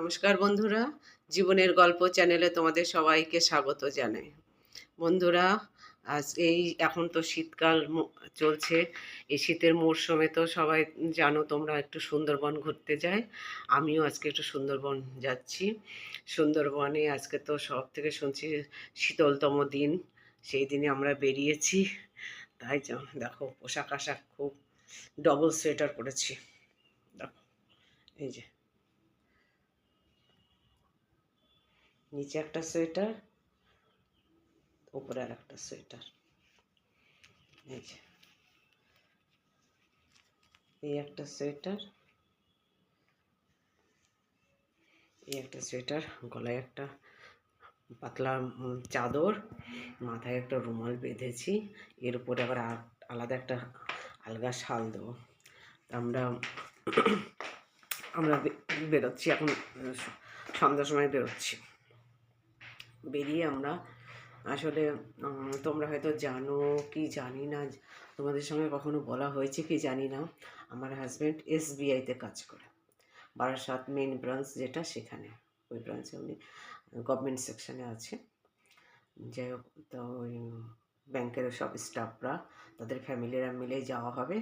নমস্কার বন্ধুরা, জীবনের গল্প চ্যানেলে তোমাদের সবাইকে স্বাগত জানাই। বন্ধুরা, আজ এখন তো শীতকাল চলছে। এই শীতের মরশুমে তো সবাই জানো তোমরা একটু সুন্দরবন ঘুরতে যায়। আমিও আজকে একটু সুন্দরবন যাচ্ছি। সুন্দরবনে আজকে তো সব থেকে শুনছি শীতলতম দিন, সেই দিনে আমরা বেরিয়েছি। তাই দেখো পোশাক আশাক খুব ডবল সোয়েটার পরেছি। দেখো এই যে নিচে একটা সোয়েটার, উপরে আর একটা সোয়েটার। এই একটা সোয়েটার, গলায় একটা পাতলা চাদর, মাথায় একটা রুমাল বেঁধেছি। এর উপরে আবার আলাদা একটা আলগা শাল দেবো। আমরা আমরা বেরোচ্ছি এখন, সন্ধ্যার সময় বেরোচ্ছি। বেরিয়ে আমরা আসলে তোমরা হয়তো জানো কি জানি না, তোমাদের সঙ্গে কখনো বলা হয়েছে কি জানি না, আমার হাজব্যান্ড SBIতে কাজ করে, বারাসাত মেন ব্রাঞ্চ যেটা, সেখানে ওই ব্রাঞ্চে উনি গভর্নমেন্ট সেকশনে আছে। যাই হোক, তো ওই ব্যাংকের সব স্টাফরা তাদের ফ্যামিলিরা মিলেই যাওয়া হবে।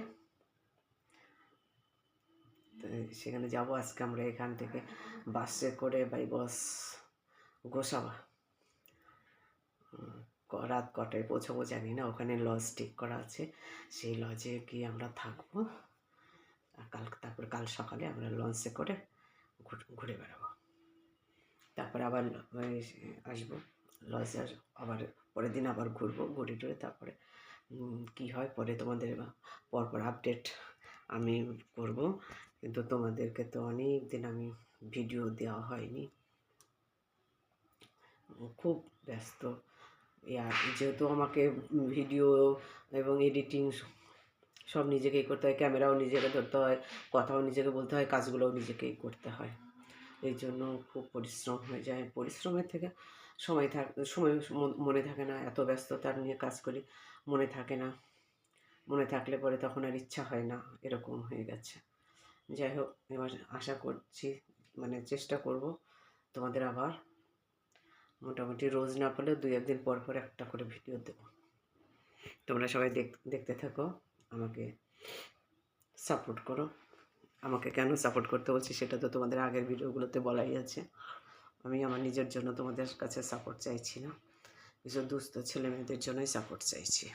তো সেখানে যাব আজকে আমরা এখান থেকে বাসে করে, বাই বাস গোসাবা। রাত কটায় পৌঁছাবো জানি না, ওখানে লজ ঠিক করা আছে, সেই লজে গিয়ে আমরা থাকবো। তারপরে কাল সকালে আমরা লঞ্চে করে ঘুরে বেড়াবো। তারপরে আবার আসবো লজে, আবার পরের দিন আবার ঘুরবো, ঘুরে টুরে তারপরে কি হয় পরে তোমাদের পরপর আপডেট আমি করব। কিন্তু তোমাদেরকে তো অনেক দিন আমি ভিডিও দেওয়া হয়নি, খুব ব্যস্ত। যেহেতু আমাকে ভিডিও এবং এডিটিং সব নিজেকেই করতে হয়, ক্যামেরাও নিজেকে ধরতে হয়, কথাও নিজেকে বলতে হয়, কাজগুলোও নিজেকেই করতে হয়। এই জন্য খুব পরিশ্রম হয়ে যায়। পরিশ্রমের থেকে সময় মনে থাকে না, এত ব্যস্ততা নিয়ে কাজ করি, মনে থাকে না। মনে থাকলে পরে তখন আর ইচ্ছা হয় না, এরকম হয়ে গেছে। যাই হোক, এবার আশা করছি, চেষ্টা করব তোমাদের আবার মোটামুটি রোজ না পেলেও 2-1 দিন পর পর একটা করে ভিডিও দেব। তোমরা সবাই দেখতে থাকো, আমাকে সাপোর্ট করো। আমাকে কেন সাপোর্ট করতে বলছি সেটা তো তোমাদের আগের ভিডিওগুলোতে বলাই আছে। আমি আমার নিজের জন্য তোমাদের কাছে সাপোর্ট চাইছি না, কিছু দুস্থ ছেলে মেয়েদের জন্যই সাপোর্ট চাইছি,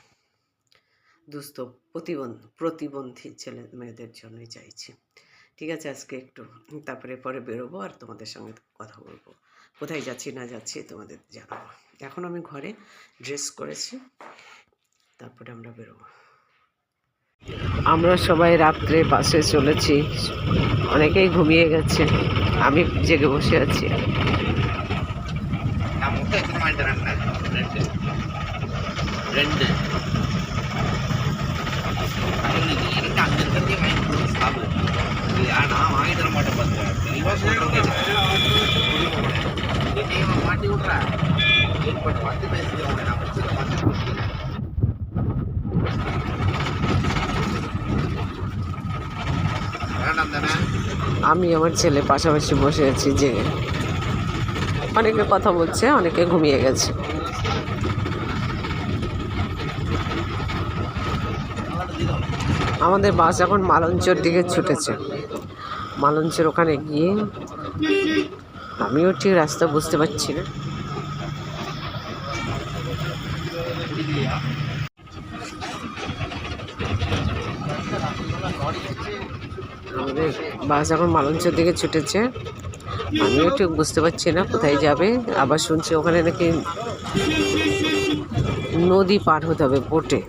দুস্থ প্রতিবন্ধী ছেলে মেয়েদের জন্যই চাইছি। ঠিক আছে, আজকে একটু তারপরে পরে বেরোবো আর তোমাদের সঙ্গে কথা বলবো। কোথায় যাচ্ছি না যাচ্ছি তোমাদের জানাবো। এখন আমি ঘরে ড্রেস করেছি, তারপরে আমরা বেরোবো। আমরা সবাই রাত্রে বাসে চলেছি, অনেকেই ঘুমিয়ে গেছে, আমি জেগে বসে আছি। আমি আমার ছেলে পাশাপাশি বসে আছি, যে অনেকে কথা বলছে, অনেকে ঘুমিয়ে গেছে। আমাদের বাস এখন মালঞ্চের দিকে ছুটেছে। মালঞ্চের ওখানে গিয়ে আমিও ঠিক রাস্তা বুঝতে পারছি না। আমাদের বাস এখন মালঞ্চের দিকে ছুটেছে, আমিও ঠিক বুঝতে পারছি না কোথায় যাবে। আবার শুনছি ওখানে নাকি নদী পার হতে হবে বোটে।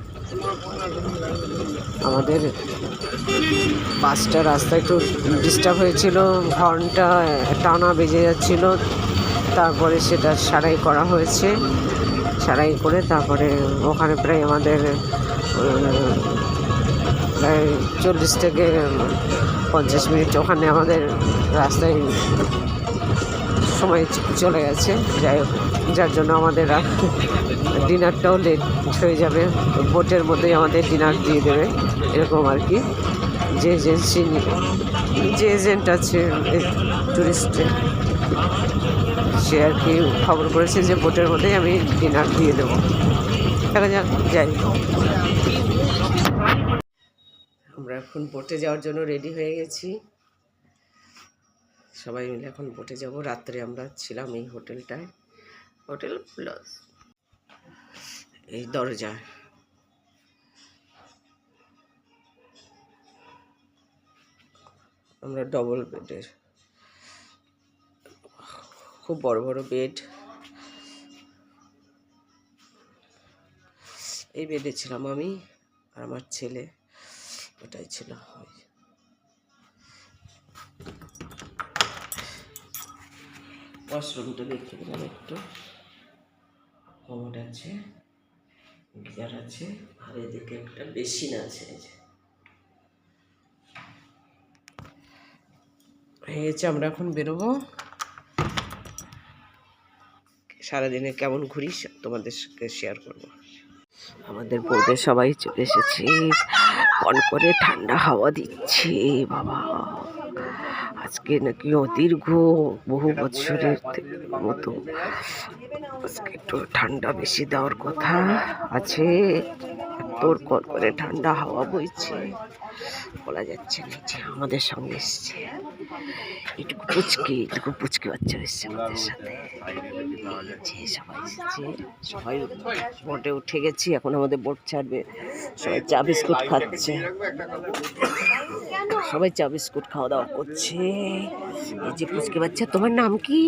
আমাদের বাসটা রাস্তা একটু ডিস্টার্ব হয়েছিল, হর্নটা টানা বেজে যাচ্ছিল, তারপরে সেটা সারাই করা হয়েছে। সারাই করে তারপরে ওখানে প্রায় আমাদের প্রায় 40 থেকে 50 মিনিট ওখানে আমাদের রাস্তায় সময় চলে গেছে। যাই হোক, যার জন্য আমাদের ডিনারটাও লেট হয়ে যাবে, বোটের মধ্যেই আমাদের ডিনার দিয়ে দেবে, এরকম আর কি। যে এজেন্সি যে এজেন্ট আছে ট্যুরিস্টে, সে আর কি খবর করেছে যে বোটের মধ্যেই আমি ডিনার দিয়ে দেবো। দেখা যাক, যাই। আমরা এখন বোটে যাওয়ার জন্য রেডি হয়ে গেছি, সবাই মিলে এখন বোটে যাব। রাত্রে আমরা ছিলাম এই হোটেলটায়, হোটেল প্লাস এই দরজা। আমরা ডবল বেডের, খুব বড় বড় বেড। এই বেডে ছিলাম আমি আর আমার ছেলে, ওটাই ছিল। ওয়াশরুমটা দেখে দিলাম একটু, কমোড আছে, গিজার আছে, আর এদিকে একটা বেসিন আছে। হয়েছে, আমরা এখন বেরোবো। সারাদিনে কেমন ঘুরি তোমাদের সাথে শেয়ার করবো। আমাদের বোর্ডে সবাই চলে এসেছে, কনকনে ঠান্ডা হাওয়া দিচ্ছে বাবা। আজকে নাকি দীর্ঘ বহু বছরের মতো আজকে একটু ঠান্ডা বেশি দেওয়ার কথা আছে। তোর কনকনে ঠান্ডা হাওয়া বইছে, বলা যাচ্ছে না। যে আমাদের সঙ্গে এসছে এটুকু পুচকি বাচ্চা এসছে আমাদের সাথে। সবাই এসেছে, সবাই বোটে উঠে গেছি, এখন আমাদের বোট ছাড়বে। সবাই চা বিস্কুট খাচ্ছে, সবাই চা বিস্কুট খাওয়া দাওয়া করছে। এই যে পুচকি বাচ্চা, তোমার নাম কি?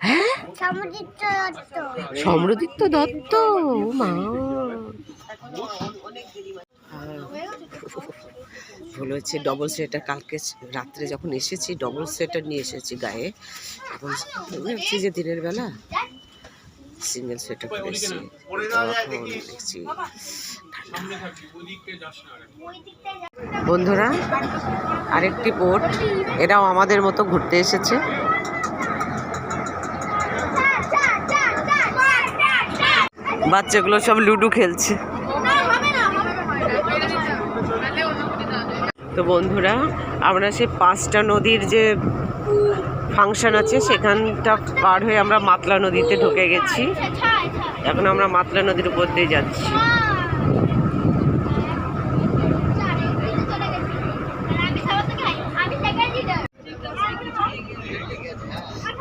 হ্যাঁ, সমৃদ্ধ দত্ত। মা, ভুল হয়েছে, ডবল সোয়েটার কালকে রাত্রে যখন এসেছি ডবল সোয়েটার নিয়ে এসেছি গায়ে। এখন দেখছি যে দিনের বেলা সিঙ্গেল সোয়েটার পরেছি, এখন দেখছি বন্ধুরা আরেকটি বোট, এরাও আমাদের মতো ঘুরতে এসেছে। বাচ্চাগুলো সব লুডো খেলছে। তো বন্ধুরা, আমরা সেই 5টা নদীর যে ফাংশন আছে সেখানটা পার হয়ে আমরা মাতলা নদীতে ঢুকে গেছি। এখন আমরা মাতলা নদীর উপর দিয়ে যাচ্ছি।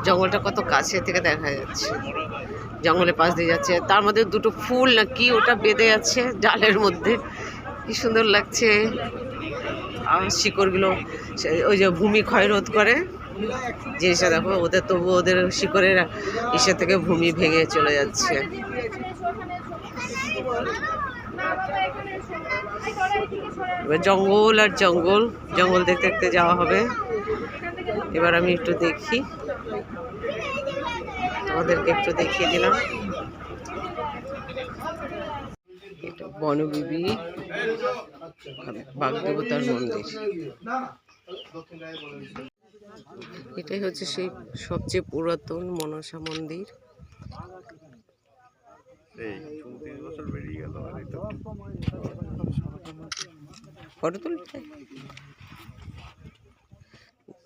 জঙ্গলটা কত কাছে থেকে দেখা যাচ্ছে, জঙ্গলের পাশ দিয়ে যাচ্ছে, তার মধ্যে দুটো ফুল না কি ওটা বেঁধে আছে জালের মধ্যে, কি সুন্দর লাগছে। আর শিকড়গুলো ওই যে ভূমি ক্ষয় রোধ করে জিনিসটা, দেখো ওদের তবু ওদের শিকড়ের ইসে থেকে ভূমি ভেঙে চলে যাচ্ছে। এবার জঙ্গল আর জঙ্গল, জঙ্গল দেখতে দেখতে যাওয়া হবে। এবার আমি একটু দেখি, তোমাদেরকে একটু দেখিয়ে দিলাম। এটা বনবিবি বাগদেবতার মন্দির। এটাই হচ্ছে সেই সবচেয়ে পুরাতন মনসা মন্দির। ফটো তুলতে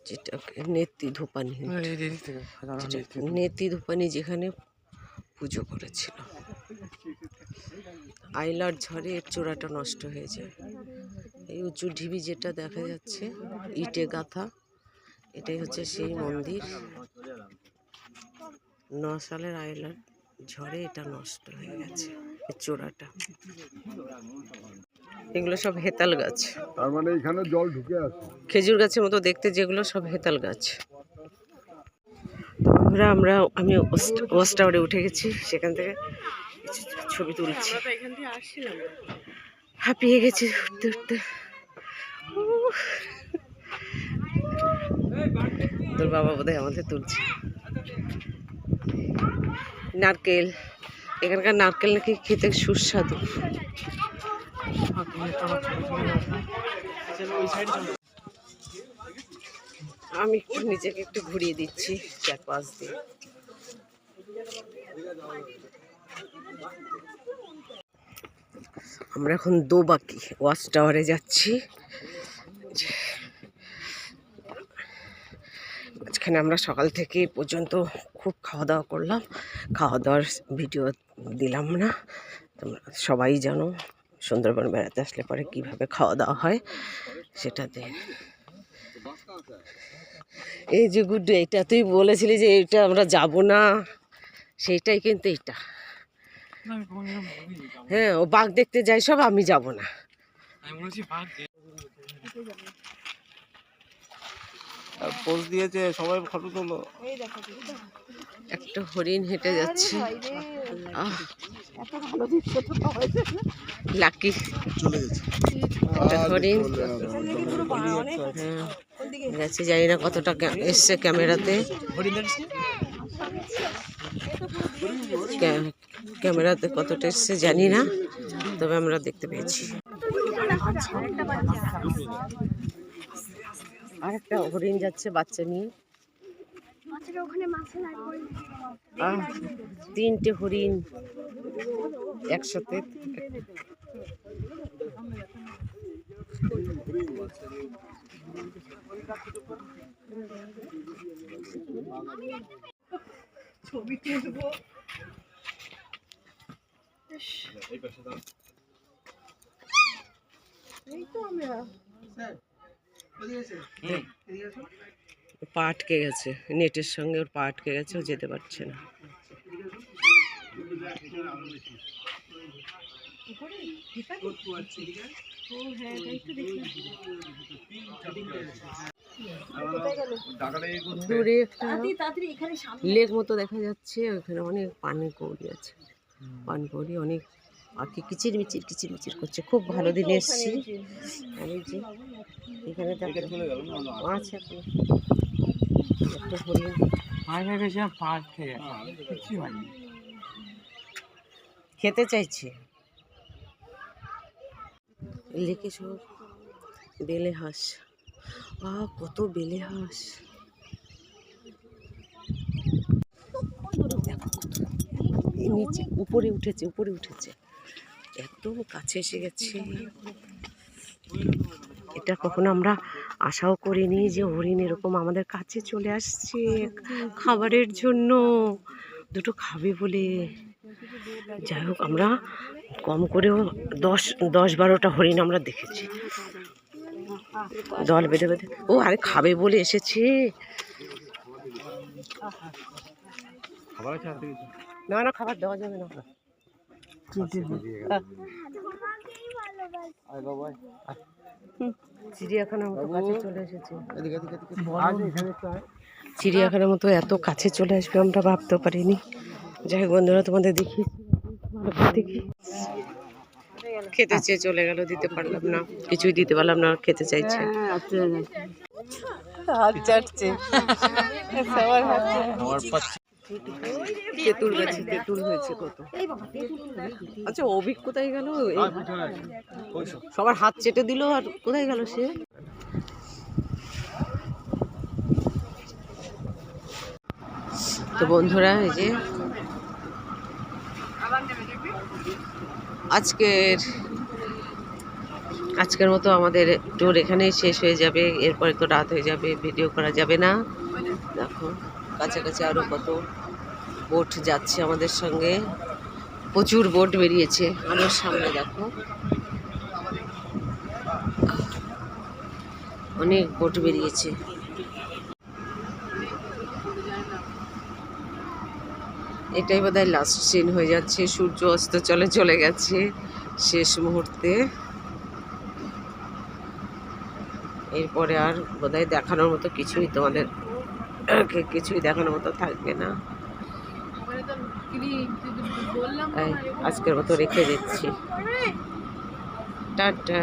যেটাকে নেতি ধূপানি, নেতি ধূপানি যেখানে পুজো করেছিল। আইলার ঝড়ে এর চূড়াটা নষ্ট হয়ে যায়। এই উঁচু ঢিবি যেটা দেখা যাচ্ছে ইটে গাঁথা, এটাই হচ্ছে সেই মন্দির। 9 সালের আইলার ঝড়ে এটা নষ্ট হয়ে গেছে, এই চূড়াটা। এগুলো সব হেতাল গাছ, তার মানে এখানে জল ঢুকে আছে। খেজুর গাছের মতো দেখতে যেগুলো, সব হেতাল গাছ। আমি ওয়াচ টাওয়ারে উঠে গেছি, সেখান থেকে ছবি তুলছি। হাঁপিয়ে গেছি উঠতে উঠতে। তোর বাবা বোধহয় আমাদের তুলছে। নারকেল, এখানকার নারকেল নাকি খেতে সুস্বাদু। আমি একটু নিজেকে একটু ঘুরিয়ে দিচ্ছি চারপাশ দিয়ে। আমরা এখন দোবাকি ওয়াচ টাওয়ারে যাচ্ছি। মাঝখানে আমরা সকাল থেকে পর্যন্ত খুব খাওয়া দাওয়া করলাম, খাওয়া দাওয়ার ভিডিও দিলাম না। তোমরা সবাই জানো সুন্দরবন বেড়াতে আসলে পরে কীভাবে খাওয়া দাওয়া হয় সেটাতে। এই যে গুড্ডু, এটা তুই বলেছিলি যে এটা আমরা যাব না, সেইটাই কিন্তু এইটা। হ্যাঁ, ও বাঘ দেখতে যাই সব, আমি যাব না। পোজ দিয়েছে, সবাই ফটো তোলো। একটা হরিণ হেঁটে যাচ্ছে, লাকি চলে গেছে একটা হরিণ গেছে, জানি না কতটা এসছে ক্যামেরাতে, ক্যামেরাতে কতটা এসছে জানি না, তবে আমরা দেখতে পেয়েছি। আর একটা হরিণ যাচ্ছে বাচ্চা নিয়ে, 3টে হরিণ একসাথে। ছবি তুলবো। পা আটকে গেছে, নেটের সঙ্গে ওর পা আটকে গেছে, ও যেতে পারছে না। দূরে একটা লেক মতো দেখা যাচ্ছে, ওখানে অনেক পানি কৌড়ি আছে, পানি কৌড়ি, অনেক পাখি কিচির মিচির করছে। খুব ভালো দিনে এসেছি। আমি যে এখানে আছে একটা হরিণ খেতে চাইছে। লেকে সব বেলে হাঁস, কত বেলে হাঁস, নিচে উপরে উঠেছে, এত কাছে এসে গেছে। এটা কখনো আমরা আশাও করিনি যে হরিণ এরকম আমাদের কাছে চলে আসছে খাবারের জন্য, দুটো খাবে বলে। যাই হোক, আমরা কম করেও 10-12টা হরিণ আমরা দেখেছি, দল বেঁধে। আরে খাবে বলে এসেছে। না, খাবার দেওয়া যাবে না। চিড়িয়াখানার মতো কাছে চলে এসেছে, চিড়িয়াখানার মতো এত কাছে চলে আসবে আমরা ভাবতেও পারিনি। যাই হোক বন্ধুরা, তোমাদের দেখি খেতে চেয়ে চলে গেল, দিতে পারলাম না, কিছুই দিতে পারলাম না, খেতে চাইছে। হাত চাটছে, তেঁতুল গাছে তেঁতুল হয়েছে কত। আচ্ছা, অভিক কোথায় গেল? সবার হাত চেটে দিল, আর কোথায় গেল সে? তো বন্ধুরা, এই যে আজকের মতো আমাদের ট্যুর এখানেই শেষ হয়ে যাবে। এরপরে তো রাত হয়ে যাবে, ভিডিও করা যাবে না। দেখো কাছাকাছি আরও কত বোট যাচ্ছে আমাদের সঙ্গে, প্রচুর বোট বেরিয়েছে। আরও সামনে দেখো অনেক বোট বেরিয়েছে। এটাই বোধহয় লাস্ট সিন হয়ে যাচ্ছে, সূর্য অস্ত চলে গেছে শেষ মুহূর্তে। এরপরে আর বোধহয় দেখানোর মতো কিছুই তোমাদের দেখানোর মতো থাকবে না। আজকের মতো রেখে দিচ্ছি, টাটা।